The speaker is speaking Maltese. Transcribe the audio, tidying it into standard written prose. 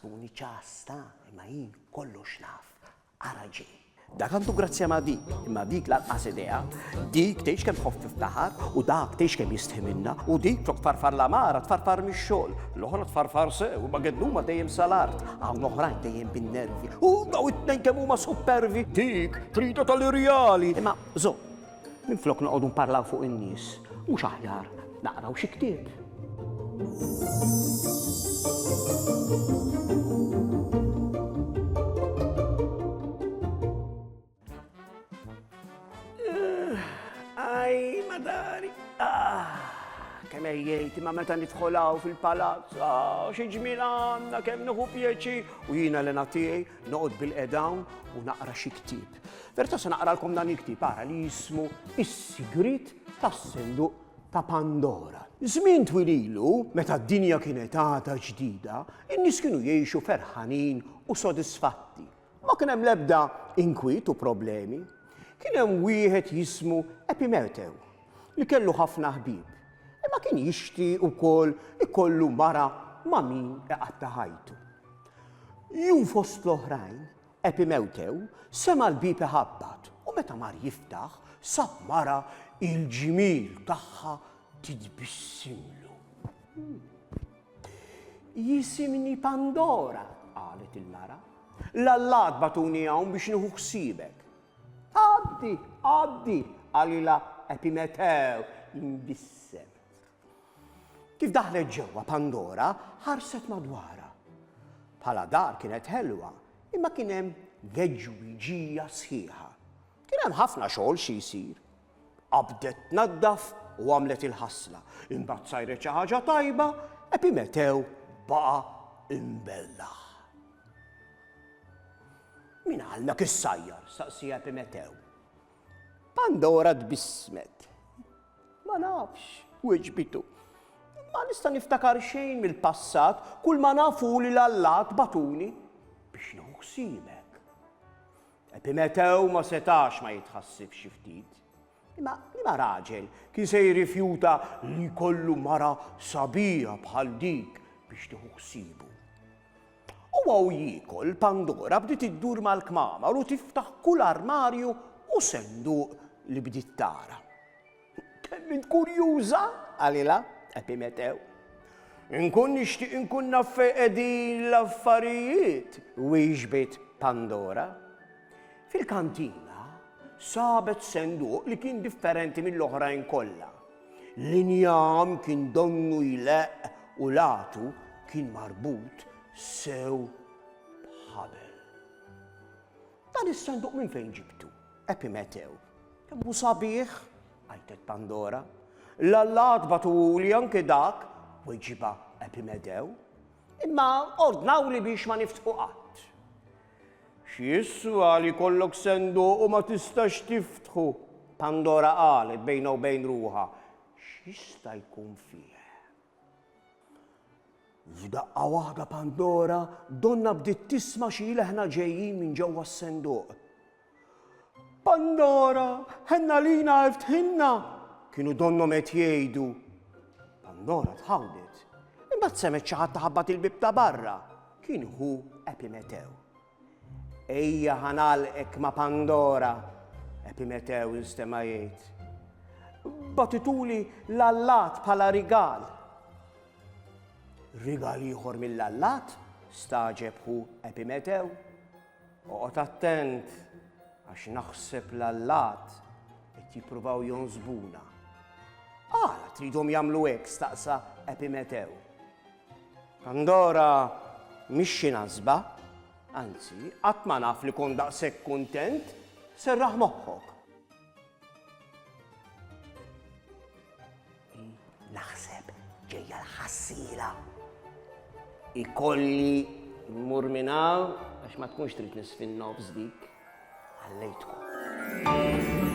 ħassbuni ċasta, imma jien kollox naf. Ara ġej. Dak għandu grazzja ma' dik, imma dik lanqas idea, dik tgħix kemm tħoffif taħar u dak tgħix kemm jistħi minna u dik tfarfar la mara tfarfar mix-xogħol, l-oħra tfarfar sew u ma gedluma dejjem salart, hawn oħrajn dejjem bin-nervi u daw it-tnejn kemm huma supervi, dik trida tal-irjali. Imma żomm, minflok noqogħdu nparlaw fuq in-nies, mhux aħjar naqraw xi ktieb. Aj, madari, kemm ejjejt imma meta nidħolaw fil-palazz, xi ġmiel għandna kemm nieħu pjaċir u jiena l tiegħi noqgħod bil-qedawn u naqra xi ktieb. Verità se naqralkom dan il-ktieb ara li jismu Is-Sigriet tas-Senduq ta' Pandora. Żmien twil ilu, meta d-dinja kienet għadha ġdida, in-nies kienu jgħixu ferħanin u sodisfatti. Ma kien hemm l-ebda inkwiet u problemi. Kien hemm wieħed jismu Epimetew li kellu ħafna ħbieb, imma kien jixtieq ukoll ikollu mara ma' min iqatta ħajtu. Jum fost l-oħrajn, Epimetew sema l-bib iħabbat u meta mar jiftaħ sab mara il-ġimil tagħha titbissimlu. Jisimni Pandora, qalet il-mara, l-Allat batuni hawn biex nieħu ħsiebek. Għaddi, għalila Epimetew jimbissem. Kif daħlet ġewwa Pandora, ħarset madwara. Bħala dar kienet ħelwa, imma kien hemm geġwiġija sħiħa. Kien hemm ħafna xogħol xi jsir. Qabdet tnaddaf u għamlet il-ħassla. Imbagħad sajret xi ħaġa tajba, Epimetew baqa' imbellaħ. Min għalnak is-sajjar, saqsi Epimetew. Pandora tbissmet. Ma nafx, weġbitu. Ma nista' niftakar xejn mill-passat, kull ma nafu li l-Allat batuni biex nieħu ħsiebek. Epimetew ma setax ma jitħassib xi ftit. Imma raġel kien se jirrifjuta li jkollu mara sabiħa bħal dik biex tieħu ħsiebu. U għaw jikol Pandora bdiet iddur mal-kmamar u tiftaħ kull armarju u senduq li bdiet tara. Kemm kurjuża, għalila Epimetew. Inkun nixtieq inkun naf fejn qegħdin l-affarijiet, wieġbet Pandora. Fil-kantina sabet senduq li kien differenti mill-oħrajn kollha. L-injam kien donnu jleq u latu kien marbut sew bħabel. Dan is-senduq minn fejn ġibtu? Epimetew. Kemm hu sabiħ? Għajtet Pandora. L-Allat batuli anke dak weġiba Epimetew. Imma ordnawli biex ma niftħu qatt. X'jiswa li kollok senduq u ma tistax tiftħu? Pandora qalet bejna u bejn ruħha. X'jista' jkun fih? F'daqqa waħda Pandora donna bdiet tisma' xi leħna ġejjin minn ġewwa s-senduq. Pandora, ħenna lina ftħinna, kienu donnom qed jgħidu. Pandora tħawdet. Imbagħad semet xi ħadd taħabbat il-bib ta' barra. Kien hu Epimetew. Ejja ħanalqek ma' Pandora, Epimetew instema' jgħid. Batituli l-Allat bħala rigal. Rigal ieħor mill-Allat, staġeb hu Epimetew. Oqgħod attent, għax naħseb l-Allat qed jippruvaw jonżbuna. Għala tridhom jagħmlu hekk, staqsa Epimetew. Pandora mhix nażba, anzi qatt ma naf li kont daqshekk kuntent, serraħ moħħok. Naħseb ġejja l-ħassila. Ikolli mmur minn hawn għax ma tkunx trid nisfi n-nofs dik. Għallejtkom.